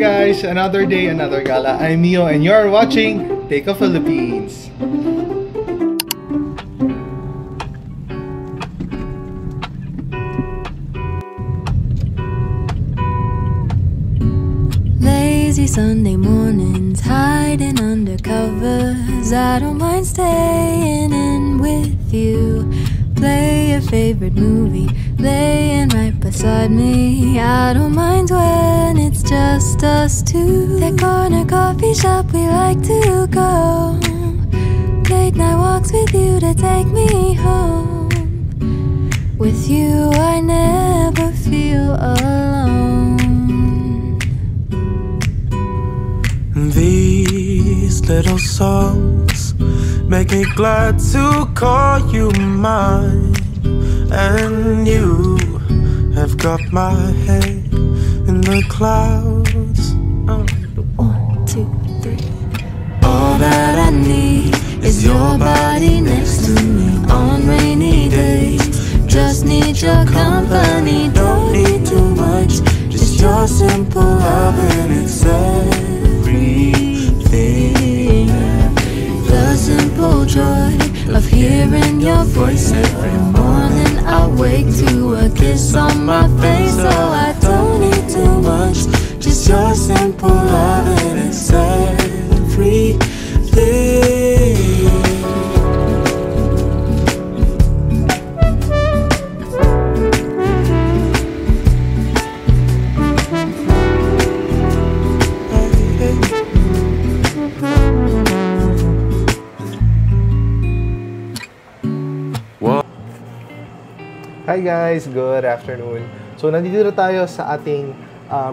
guys, another day, another gala. I'm Mio and you're watching Take a Philippines. Lazy Sunday mornings, hiding under covers. I don't mind staying in with you. Play your favorite movie, laying right beside me. I don't mind when it's just us two. That corner coffee shop we like to go. Late night walks with you to take me home. With you I never feel alone. These little songs make me glad to call you mine. And you have got my head in the clouds. 1, 2, 3. All that I need is your body next to me on rainy days. Just need your company, don't need too much. Just your simple love and it's everything. The simple joy of hearing your voice every morning. I wake to a kiss on my face, so I don't need too much. Just your simple love and it's everything. Hi guys, good afternoon. So nandito na tayo sa ating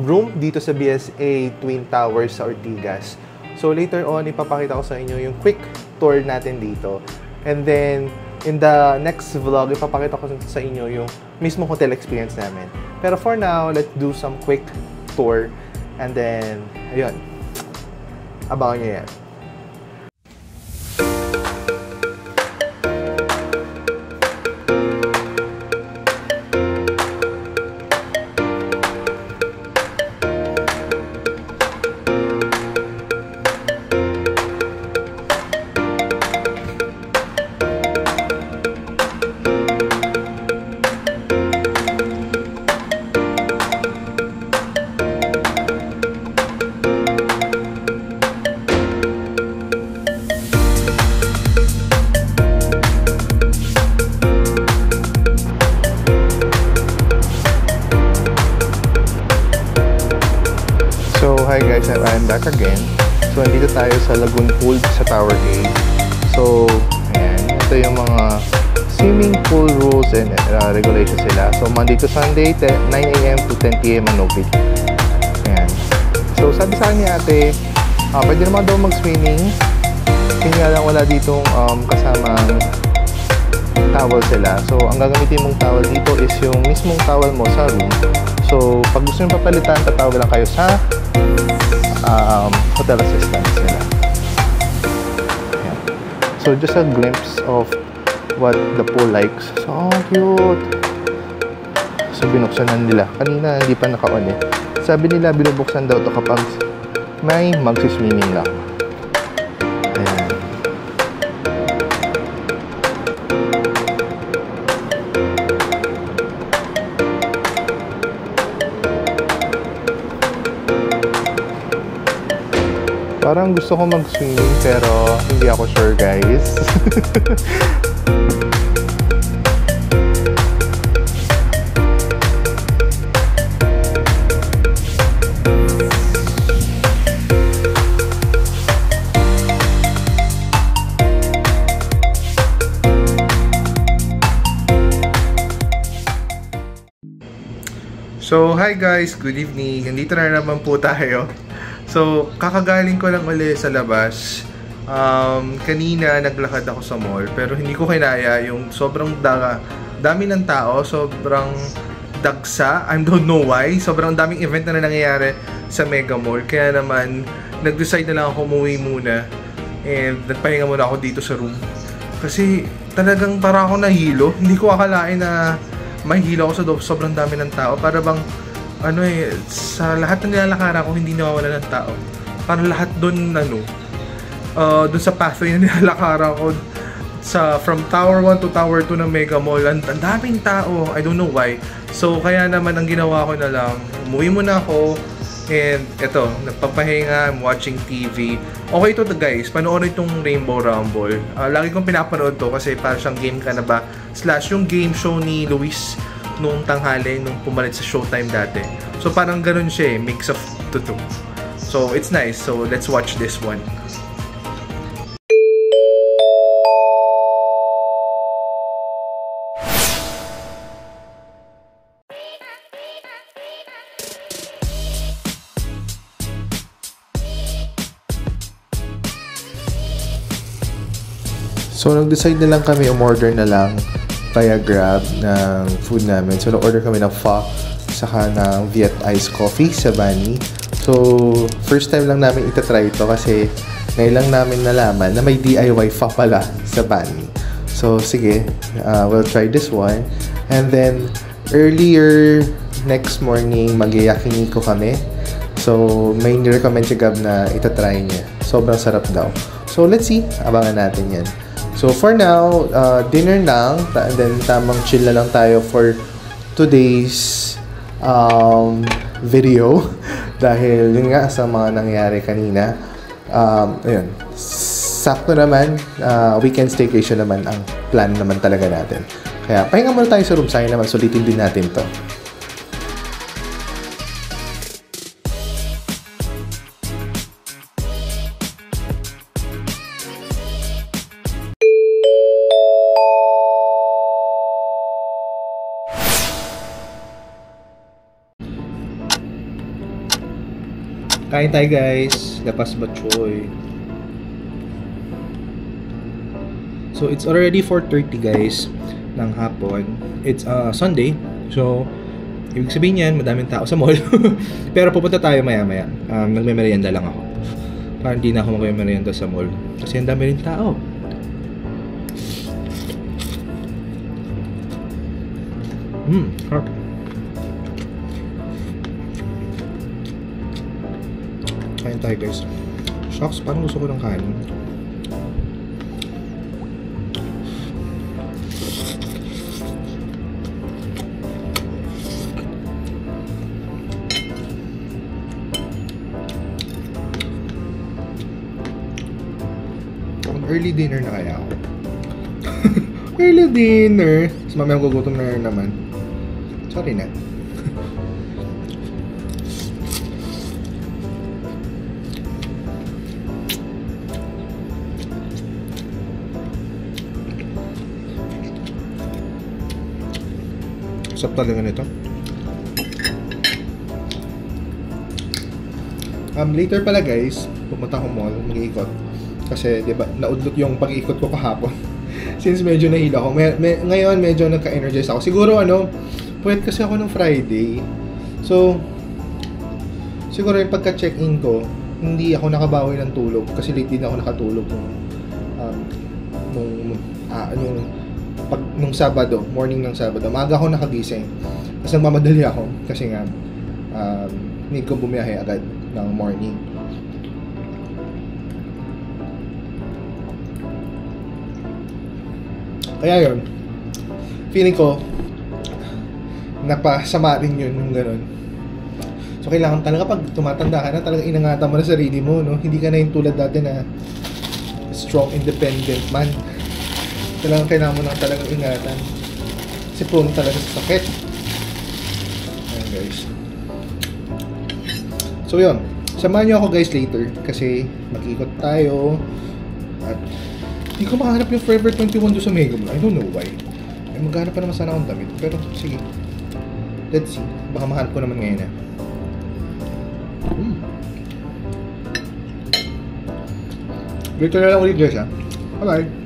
room dito sa BSA Twin Towers sa Ortigas. So later on, ipapakita ko sa inyo yung quick tour natin dito. And then, in the next vlog, ipapakita ko sa inyo yung mismo hotel experience namin. Pero for now, let's do some quick tour. And then, ayun. Abangan nyo yan. So, hi guys, I'm back again. So, nandito tayo sa Lagoon Pool sa Tower A. So, ayan. Ito yung mga swimming pool rules and regulations sila. So, Monday to Sunday, 9 AM to 10 PM ang no-bid. Ayan. So, sabi sa akin ni ate, pwede naman daw mag-swimming. Kaya lang wala ditong kasamang towel sila. So, ang gagamitin mong towel dito is yung mismong towel mo sa room. So, pag gusto nyo papalitan, tatawag lang kayo sa hotel assistance nila. Ayan. So, just a glimpse of what the pool likes. So, cute! So, binuksan na nila. Kanina, hindi pa naka-on eh. Sabi nila, binubuksan daw ito kapag may magsiswimming lang. Ayan. Parang gusto ko mag-swimming pero hindi ako sure guys. So, hi guys! Good evening! Nandito na naman po tayo. So, kakagaling ko lang uli sa labas. Kanina naglakad ako sa mall pero hindi ko kinaya yung sobrang dami ng tao, sobrang dagsa. I don't know why. Sobrang daming event na nangyayari sa Mega Mall. Kaya naman, nag-decide na lang ako umuwi muna. And nagpahinga muna ako dito sa room. Kasi talagang para ako nahilo. Hindi ko akalain na mahilo ako sa sobrang dami ng tao. Para bang sa lahat ng nilalakaran ko, hindi nawawala ng tao. Parang lahat doon, doon sa pathway na nilalakaran ko, from Tower 1 to Tower 2 ng Mega Mall, ang daming tao. I don't know why. So, kaya naman, ang ginawa ko na lang, umuwi muna ako, and eto, nagpapahinga, I'm watching TV. Okay to guys, panoorin itong Rainbow Rumble. Lagi kong pinapanood to kasi parang siyang game ka na ba, / yung game show ni Luis nung tanghali, nung pumalit sa Showtime dati. So parang ganun siya mix of the two. So it's nice, so let's watch this one. So, nag-decide na lang kami, umorder na lang via Grab ng food namin. So, nag-order kami ng pho, saka ng Viet Ice Coffee sa Bani. So, first time lang namin itatry ito kasi ngayon lang namin nalaman na may DIY pho pala sa Bani. So, sige, we'll try this one. And then, earlier next morning, mag-yakiniko kami. So, may nirecommend si Gab na itatry niya. Sobrang sarap daw. So, let's see. Abangan natin yan. So, for now, dinner lang. And then, tamang chill na lang tayo for today's video. Dahil, yun nga, sa mga nangyari kanina. Ayun. Sakto naman. Weekend staycation naman ang plan naman talaga natin. Kaya, pahinga muna tayo sa room. Sayang naman, sulitin din natin to. Kain tayo guys, lapas batchoy. So it's already 4:30 guys ng hapon. It's Sunday. So ibig sabihin yan, madaming tao sa mall. Pero pupunta tayo maya-maya. Nagme-merienda lang ako. Parang hindi na ako magme-merienda sa mall kasi ang dami rin tao. Harap. Kain tayo guys. Shucks, parang gusto ko ng kanin. Early dinner na kaya ako. Early dinner. Mas mamaya gugutom na naman. Sorry na. Sarap talaga nito. Later pala guys, pumunta akong mall, mag-iikot. Kasi, di ba, naudlot yung pag-iikot ko kahapon. Since medyo nahila ako. Ngayon, medyo nagka-energize ako. Siguro, puwet kasi ako ng Friday. So, siguro yung pagka-check-in ko, hindi ako nakabawi ng tulog. Kasi late din ako nakatulog nung Sabado, morning ng Sabado. Maaga ako nakagising. Kasi nagmamadali ako. Kasi nga, need ko bumiyahe agad ng morning. Kaya yun, feeling ko, napasama rin yun yung ganun. So, kailangan talaga pag tumatanda ka na, talaga inangatan mo na sarili mo, no? Hindi ka na yung tulad dati na strong, independent man. Kailangan mo lang talagang ingatan. Kasi prone talaga sa sakit. Ayan guys. So yun, samahan nyo ako guys later kasi mag-ikot tayo. At hindi ko makahanap yung Forever 21 doon sa Mega Mall. I don't know why. Ay, maghanap pa naman sana akong damit. Pero sige, let's see. Baka mahanap ko naman ngayon Later na lang ulit guys ha. Bye-bye.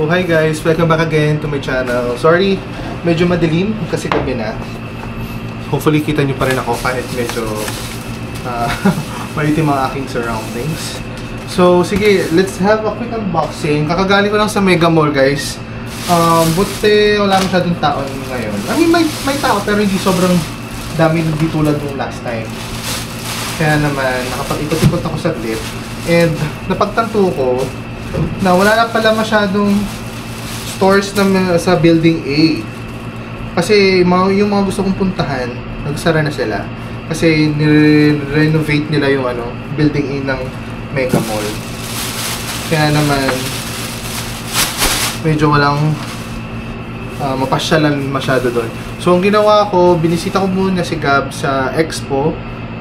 hi guys! Welcome back again to my channel. Sorry, medyo madilim kasi gabi na. Hopefully kita nyo pa rin ako kahit medyo maitim ang aking surroundings. So sige, let's have a quick unboxing. Kakagaling ko lang sa Mega Mall guys. Buti wala masyadong tao ngayon. I mean, may tao pero hindi sobrang dami hindi tulad nung last time. Kaya naman, nakapag-ikot-ikot ako saglit. And napagtanto ko na wala na pala masyadong stores na sa Building A. Kasi yung mga gusto kong puntahan, nagsara na sila. Kasi ni-renovate nila yung Building A ng Mega Mall. Kaya naman, medyo walang mapasyalan masyado doon. So, ang ginawa ko, binisita ko muna si Gab sa Expo,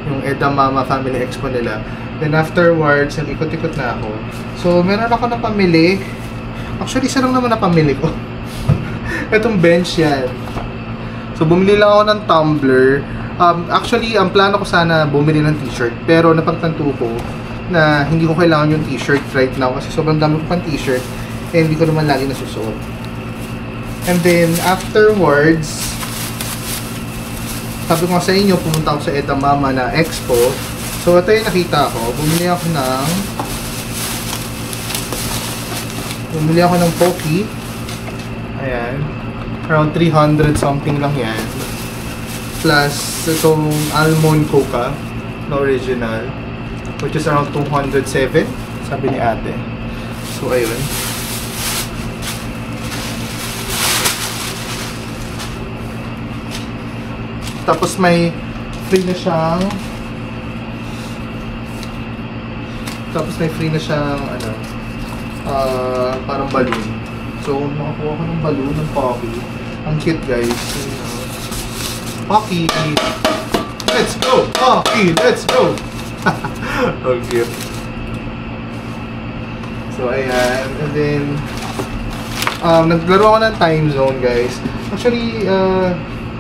yung Edamama Family Expo nila. Then afterwards, nag-ikot-ikot na ako. So, meron ako na pamili. Actually, isa lang naman na pamili ko. Itong bench yan. So, bumili lang ako ng tumbler. Actually, ang plano ko sana bumili ng t-shirt. Pero napagtanto ko na hindi ko kailangan yung t-shirt right now kasi sobrang dami ko pang t-shirt and hindi ko naman lagi nasusuot. And then, afterwards, sabi ko nga sa inyo, pumunta ako sa Edamama na Expo. So, ito yung nakita ko. Bumili ako ng Pocky. Ayan. Around 300 something lang yan. Plus, itong Almond Coca na original. Which is around 207. Sabi ni ate. So, ayun. Tapos may free na siyang parang balloon. So, nakakuha ko ng balloon ng Pocky. Ang cute guys. Pocky! Let's go! Pocky! Let's go! Ang cute. So, ayan. And then, naglaro ako ng time zone guys. Actually,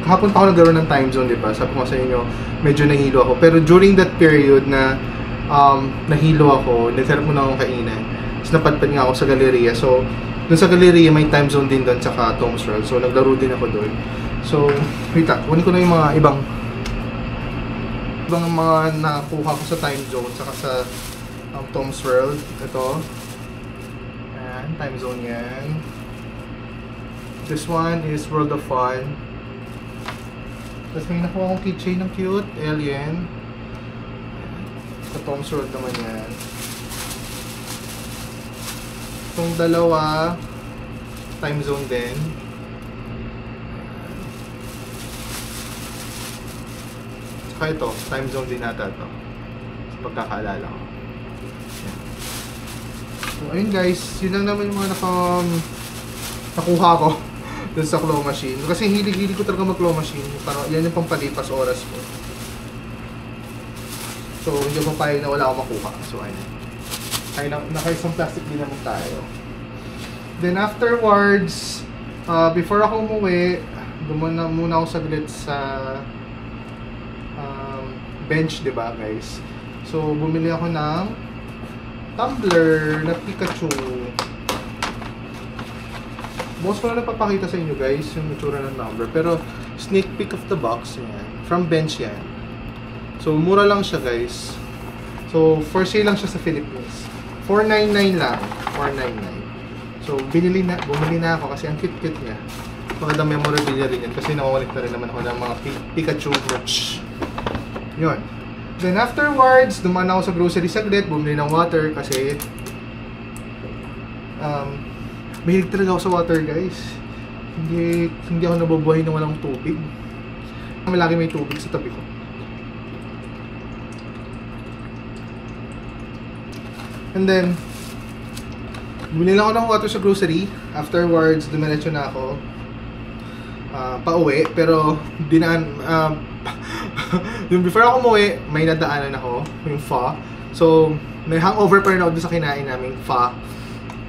kahapon pa ako naglaro ng time zone, diba? Sabi ko sa inyo, medyo nahilo ako. Pero during that period na nahilo ako, nagharap muna akong kainan. Tapos napadpad nga ako sa galleria. So, dun sa galleria, may time zone din doon, tsaka Tom's World. So, naglaro din ako doon. So, wait lang. Kunin ko na yung mga ibang mga nakuha ko sa time zone, tsaka sa Tom's World. Ito. Ayan, time zone yan. This one is World of Fun. Tapos may nakuha akong keychain ng cute, alien. Sa Tom's World naman yan. Itong dalawa, time zone din. Saka ito, time zone din nata ito. Sa pagkakaalala ko. So ayun guys, yun lang naman yung mga nakuha ko dun sa claw machine. Kasi hilig-hilig ko talaga mag claw machine. Parang yan yung pampalipas oras ko. So, hindi ko papayag na wala akong makuha. So, ayun. Naka-isang plastic din naman tayo. Then, afterwards, before ako umuwi, dumuna muna ako saglit sa bench, diba, guys? So, bumili ako ng tumbler na Pikachu. Bukas ko na napapakita sa inyo, guys, yung itsura ng tumbler. Pero, sneak peek of the box, yan. From bench yan. So, mura lang siya guys. So, for sale lang siya sa Philippines. $4.99 lang. $4.99. So, bumili na ako kasi ang cute-cute niya. Magandang memorabilia rin yan kasi nakawalik na rin naman ako ng mga Pikachu merch. Yun. Then afterwards, dumaan ako sa grocery saglit. Bumili ng water kasi mahilig talaga ako sa water guys. Hindi ako nabubuhay ng walang tubig. Malaki may tubig sa tabi ko. And then, bumili lang ako ng water sa grocery. Afterwards, dumiretso na ako pauwi. Pero, yung before ako umuwi, may nadaanan ako, yung pho. So, may hangover pa rin ako doon sa kinain naming pho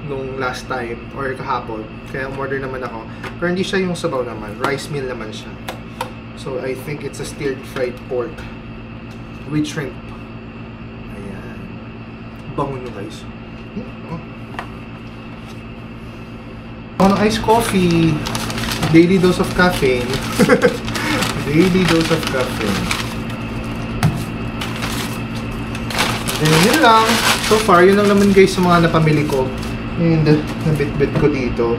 nung last time, or kahapon. Kaya umorder naman ako. Pero hindi siya yung sabaw naman. Rice meal naman siya. So, I think it's a stirred fried pork with shrimp. Bango nyo guys. Ako ng iced coffee. Daily dose of caffeine. Daily dose of caffeine. And yun lang. So far, yun lang naman guys sa mga napamili ko. And nabit-bit ko dito.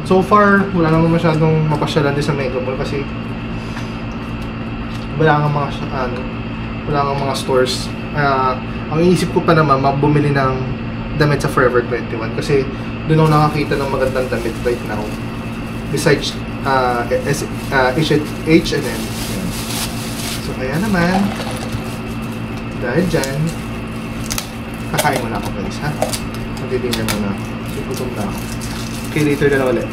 So far, wala naman masyadong mapasyalan din sa Mega Mall kasi wala nga mga stores. Ang inisip ko pa naman, bumili ng damit sa Forever 21 kasi doon ako nakakita ng magandang damit right now. Besides H&M. So kaya naman, dahil dyan, kakain muna ako guys ha. Magdi-dinner muna. So gutom na ako. Okay, later na lang ulit.